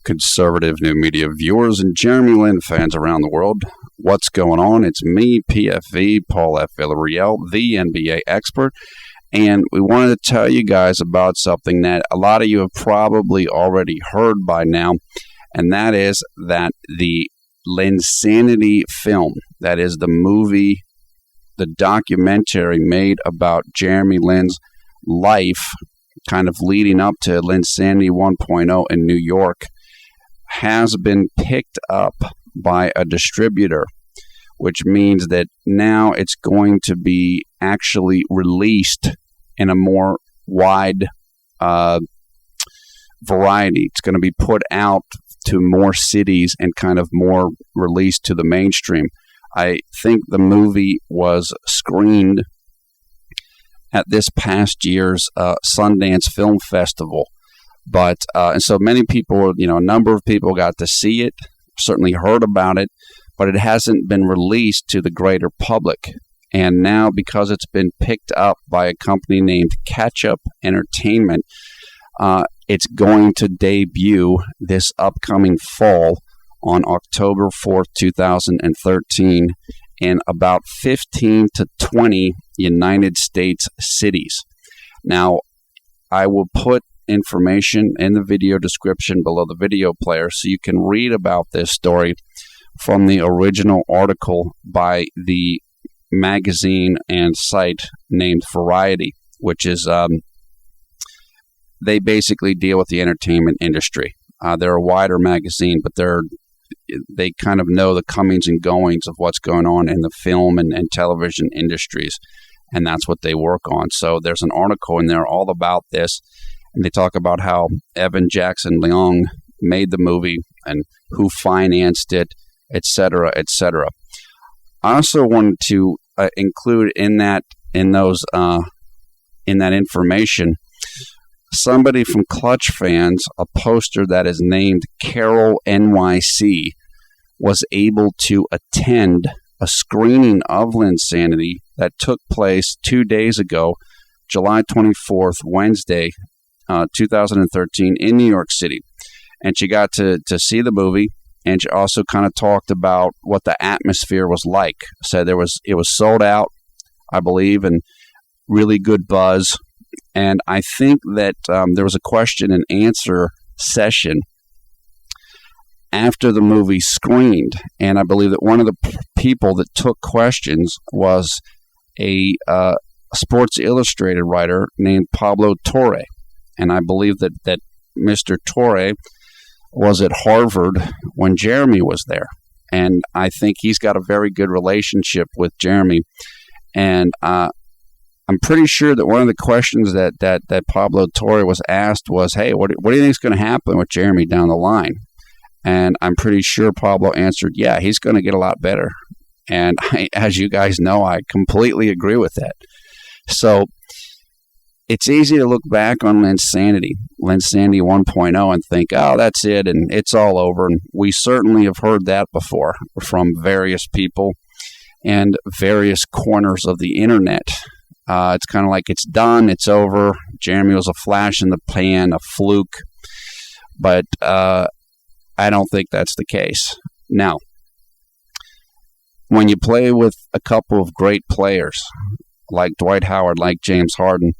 conservative new media viewers and Jeremy Lin fans around the world. What's going on? It's me, PFV, Paul F. Villarreal, the NBA expert, and we wanted to tell you guys about something that a lot of you have probably already heard by now, and that is that the Linsanity film, that is the movie, the documentary made about Jeremy Lin's life, kind of leading up to Linsanity 1.0 in New York, has been picked up by a distributor, which means that now it's going to be actually released in a more wide variety. It's going to be put out to more cities and kind of more released to the mainstream. I think the movie was screened at this past year's Sundance Film Festival. But, and so many people, a number of people got to see it, certainly heard about it, but it hasn't been released to the greater public. And now, because it's been picked up by a company named Catch-Up Entertainment, it's going to debut this upcoming fall on October 4th, 2013, in about 15 to 20 United States cities. Now, I will put information in the video description below the video player so you can read about this story from the original article by the magazine and site named Variety, which is, they basically deal with the entertainment industry. They're a wider magazine, but they kind of know the comings and goings of what's going on in the film and television industries, and that's what they work on. So there's an article in there all about this, and they talk about how Evan Jackson Leong made the movie and who financed it, etc., etc. I also wanted to include in that information somebody from ClutchFans, a poster that is named CarolNYC, was able to attend a screening of Linsanity that took place 2 days ago, July 24th, Wednesday, 2013, in New York City. And she got to see the movie, and she also kind of talked about what the atmosphere was like. Said it was sold out, I believe, and really good buzz. And I think that there was a question and answer session after the movie screened, and I believe that one of the people that took questions was a Sports Illustrated writer named Pablo Torre. And I believe that Mr. Torre was at Harvard when Jeremy was there. And I think he's got a very good relationship with Jeremy. And I'm pretty sure that one of the questions that Pablo Torre was asked was, hey, what do you think is going to happen with Jeremy down the line? And I'm pretty sure Pablo answered, yeah, he's going to get a lot better. And as you guys know, I completely agree with that. So it's easy to look back on Linsanity 1.0 and think, oh, that's it, and it's all over. And we certainly have heard that before from various people and various corners of the internet. It's kind of like it's done, it's over. Jeremy was a flash in the pan, a fluke. But I don't think that's the case. Now, when you play with a couple of great players like Dwight Howard, like James Harden,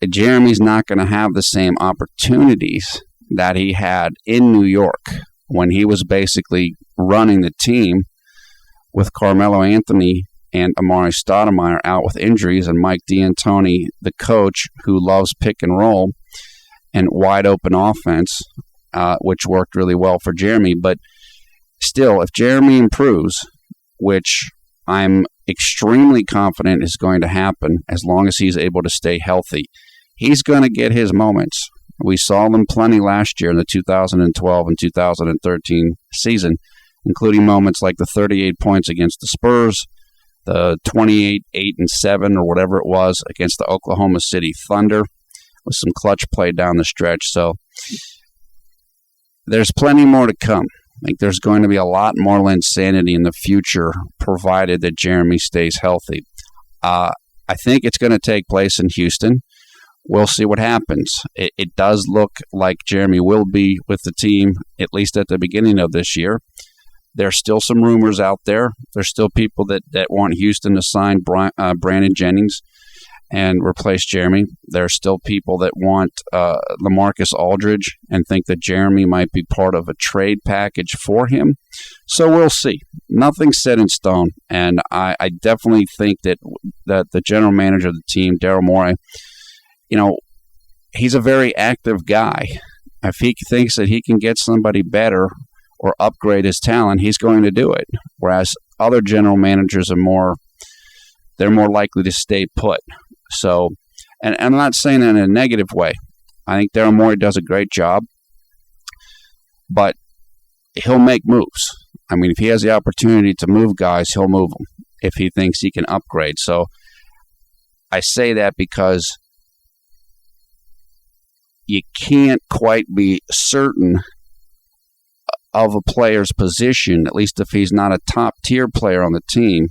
Jeremy's not going to have the same opportunities that he had in New York when he was basically running the team with Carmelo Anthony and Amari Stoudemire out with injuries, and Mike D'Antoni, the coach, who loves pick and roll and wide open offense, which worked really well for Jeremy. But still, if Jeremy improves, which I'm extremely confident is going to happen as long as he's able to stay healthy, he's going to get his moments. We saw them plenty last year in the 2012 and 2013 season, including moments like the 38 points against the Spurs, the 28, 8, and 7, or whatever it was, against the Oklahoma City Thunder, with some clutch play down the stretch. So there's plenty more to come. I think there's going to be a lot more Linsanity in the future, provided that Jeremy stays healthy. I think it's going to take place in Houston, we'll see what happens. It does look like Jeremy will be with the team, at least at the beginning of this year. There's still some rumors out there. There's still people that want Houston to sign Brandon Jennings and replace Jeremy. There's still people that want LaMarcus Aldridge and think that Jeremy might be part of a trade package for him. So we'll see. Nothing's set in stone. And I definitely think that the general manager of the team, Daryl Morey, he's a very active guy. If he thinks that he can get somebody better or upgrade his talent, he's going to do it. Whereas other general managers they're more likely to stay put. So, and I'm not saying that in a negative way. I think Daryl Morey does a great job, but he'll make moves. I mean, if he has the opportunity to move guys, he'll move them if he thinks he can upgrade. So I say that because you can't quite be certain of a player's position, at least if he's not a top-tier player on the team,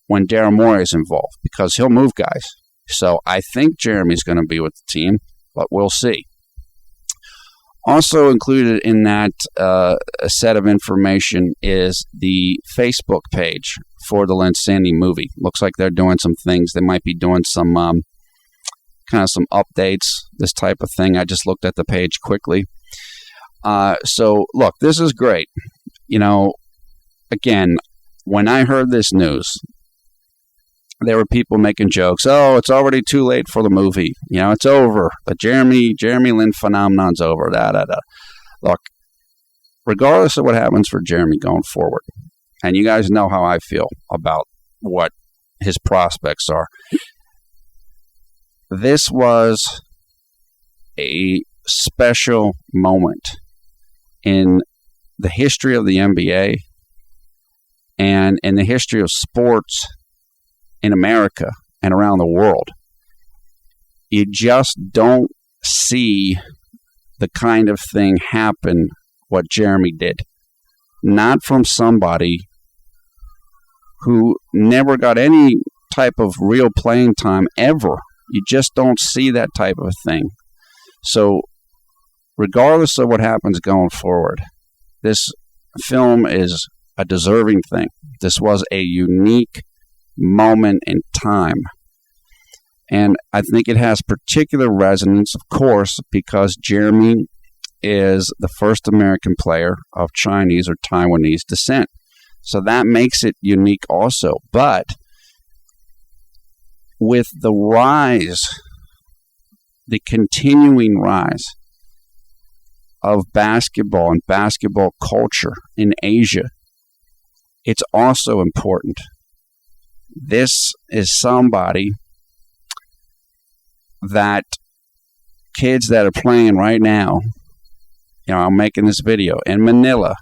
when Daryl Morey is involved, because he'll move guys. So I think Jeremy's going to be with the team, but we'll see. Also included in that set of information is the Facebook page for the Linsanity movie. Looks like they're doing some things. They might be doing some kind of some updates, this type of thing. I just looked at the page quickly. So, look, this is great. Again, when I heard this news, there were people making jokes. Oh, it's already too late for the movie. It's over. The Jeremy Lin phenomenon's over. Look, regardless of what happens for Jeremy going forward, and you guys know how I feel about what his prospects are, this was a special moment in the history of the NBA and in the history of sports in America and around the world. You just don't see the kind of thing happen what Jeremy did. Not from somebody who never got any type of real playing time ever. You just don't see that type of thing. So regardless of what happens going forward, this film is a deserving thing. This was a unique moment in time. And I think it has particular resonance, of course, because Jeremy is the first American player of Chinese or Taiwanese descent. So that makes it unique also. But with the rise, the continuing rise of basketball and basketball culture in Asia, it's also important. This is somebody that kids that are playing right now, I'm making this video in Manila,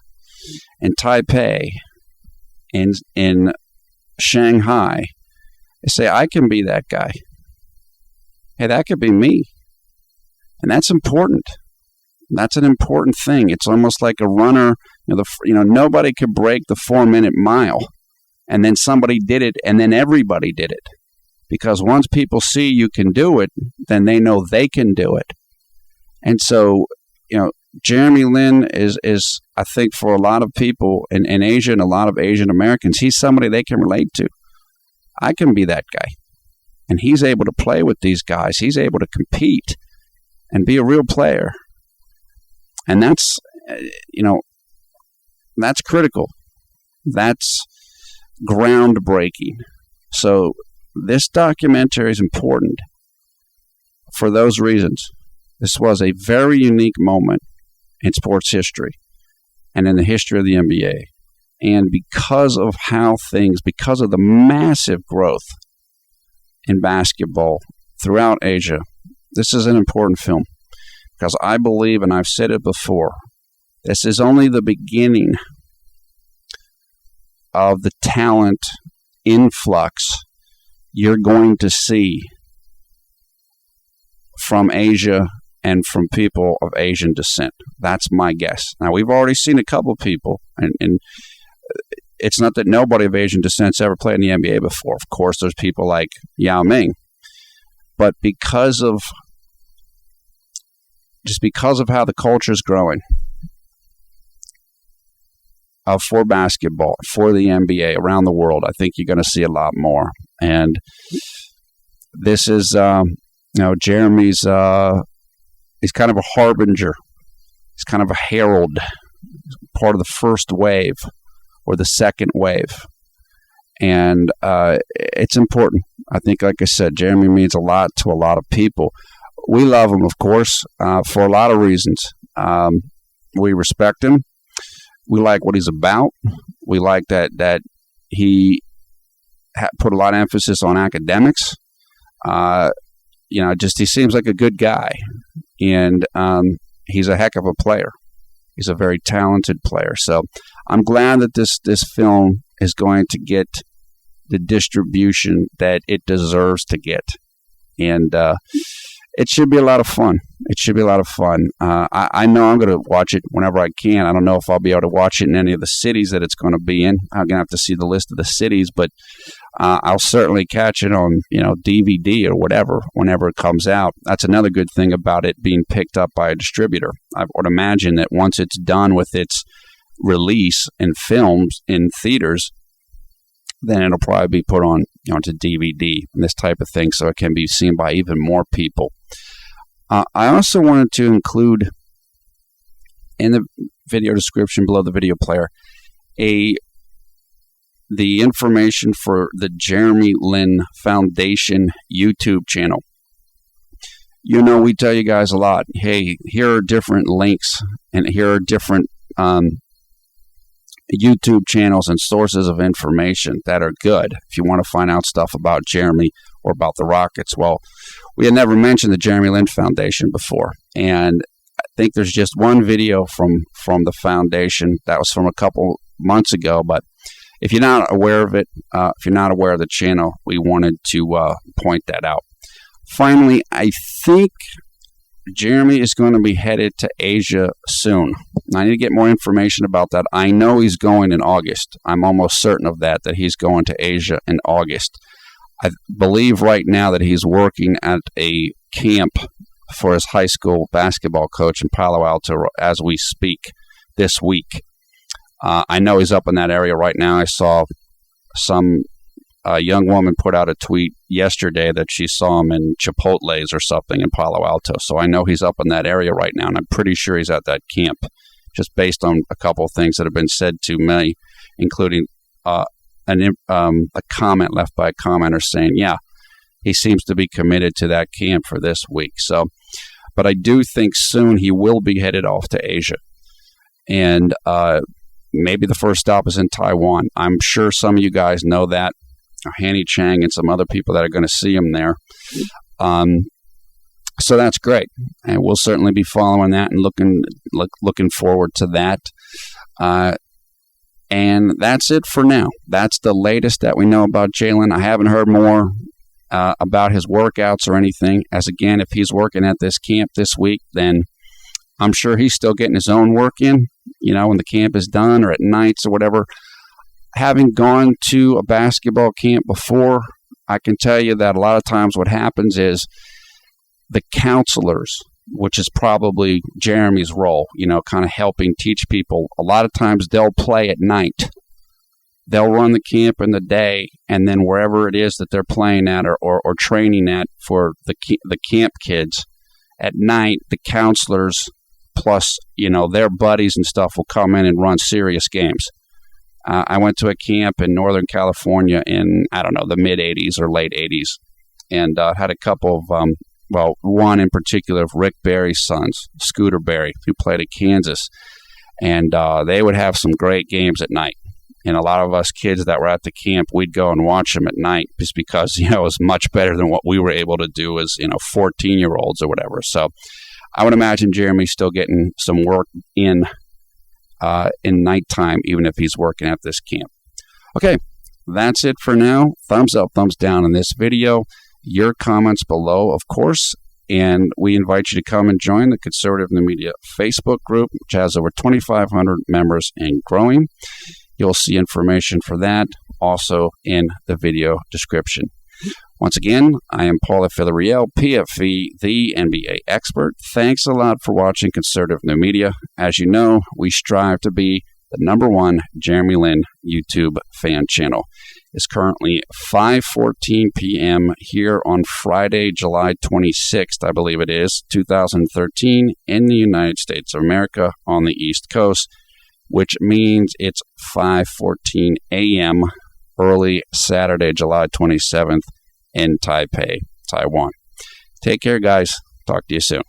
in Taipei, in Shanghai. They say, I can be that guy. Hey, that could be me. And that's important. That's an important thing. It's almost like a runner. Nobody could break the 4-minute mile. And then somebody did it, and then everybody did it. Because once people see you can do it, then they know they can do it. And so, Jeremy Lin is I think, for a lot of people in Asia and a lot of Asian Americans, he's somebody they can relate to. I can be that guy. And he's able to play with these guys. He's able to compete and be a real player. And that's, that's critical. That's groundbreaking. So this documentary is important for those reasons. This was a very unique moment in sports history and in the history of the NBA. And because of because of the massive growth in basketball throughout Asia, this is an important film. Because I believe, and I've said it before, this is only the beginning of the talent influx you're going to see from Asia and from people of Asian descent. That's my guess. Now, we've already seen a couple of people, and it's not that nobody of Asian descent's ever played in the NBA before. Of course, there's people like Yao Ming. But because of just because of how the culture is growing for basketball, for the NBA around the world, I think you're going to see a lot more. And this is, Jeremy's, he's kind of a harbinger. He's kind of a herald, part of the first wave or the second wave. And it's important. I think, like I said, Jeremy means a lot to a lot of people. We love him, of course, for a lot of reasons. We respect him. We like what he's about. We like that he put a lot of emphasis on academics. He seems like a good guy. And he's a heck of a player. He's a very talented player. So I'm glad that this film is going to get the distribution that it deserves to get. And it should be a lot of fun. It should be a lot of fun. I know I'm going to watch it whenever I can. I don't know if I'll be able to watch it in any of the cities that it's going to be in. I'm going to have to see the list of the cities, but I'll certainly catch it on DVD or whatever whenever it comes out. That's another good thing about it being picked up by a distributor. I would imagine that once it's done with its release in films in theaters, then it'll probably be put on onto DVD and this type of thing, so it can be seen by even more people. I also wanted to include in the video description below the video player the information for the Jeremy Lin Foundation YouTube channel. We tell you guys a lot. Hey, here are different links, and here are different YouTube channels and sources of information that are good if you want to find out stuff about Jeremy or about the Rockets. Well, we had never mentioned the Jeremy Lin Foundation before, and I think there's just one video from the foundation that was from a couple months ago. But if you're not aware of it, if you're not aware of the channel, we wanted to point that out. Finally, I think Jeremy is going to be headed to Asia soon. I need to get more information about that. I know he's going in August. I'm almost certain of that he's going to Asia in August. I believe right now that he's working at a camp for his high school basketball coach in Palo Alto as we speak this week. I know he's up in that area right now. I saw some young woman put out a tweet yesterday that she saw him in Chipotle's or something in Palo Alto. So I know he's up in that area right now, and I'm pretty sure he's at that camp, just based on a couple of things that have been said to me, including a comment left by a commenter saying, yeah, he seems to be committed to that camp for this week. So, but I do think soon he will be headed off to Asia. And maybe the first stop is in Taiwan. I'm sure some of you guys know that. Hanny Chang and some other people that are going to see him there. So that's great. And we'll certainly be following that and looking forward to that. And that's it for now. That's the latest that we know about Jalen. I haven't heard more about his workouts or anything. As again, if he's working at this camp this week, then I'm sure he's still getting his own work in, when the camp is done or at nights or whatever. Having gone to a basketball camp before, I can tell you that a lot of times what happens is the counselors, which is probably Jeremy's role, kind of helping teach people. A lot of times they'll play at night. They'll run the camp in the day, and then wherever it is that they're playing at or training at for the camp kids, at night, the counselors plus, their buddies and stuff will come in and run serious games. I went to a camp in Northern California in, the mid-'80s or late 80s, and had a couple of, one in particular of Rick Barry's sons, Scooter Barry, who played at Kansas, and they would have some great games at night. And a lot of us kids that were at the camp, we'd go and watch them at night just because, it was much better than what we were able to do as, 14-year-olds or whatever. So I would imagine Jeremy's still getting some work in nighttime, even if he's working at this camp. Okay, that's it for now. Thumbs up, thumbs down on this video. Your comments below, of course. And we invite you to come and join the Conservative New Media Facebook group, which has over 2,500 members and growing. You'll see information for that also in the video description. Once again, I am Paul Filleriel, PFE, the NBA expert. Thanks a lot for watching Conservative New Media. As you know, we strive to be the #1 Jeremy Lin YouTube fan channel. It's currently 5:14 p.m. here on Friday, July 26th, I believe it is, 2013, in the United States of America on the East Coast, which means it's 5:14 a.m. early Saturday, July 27th in Taipei, Taiwan. Take care, guys. Talk to you soon.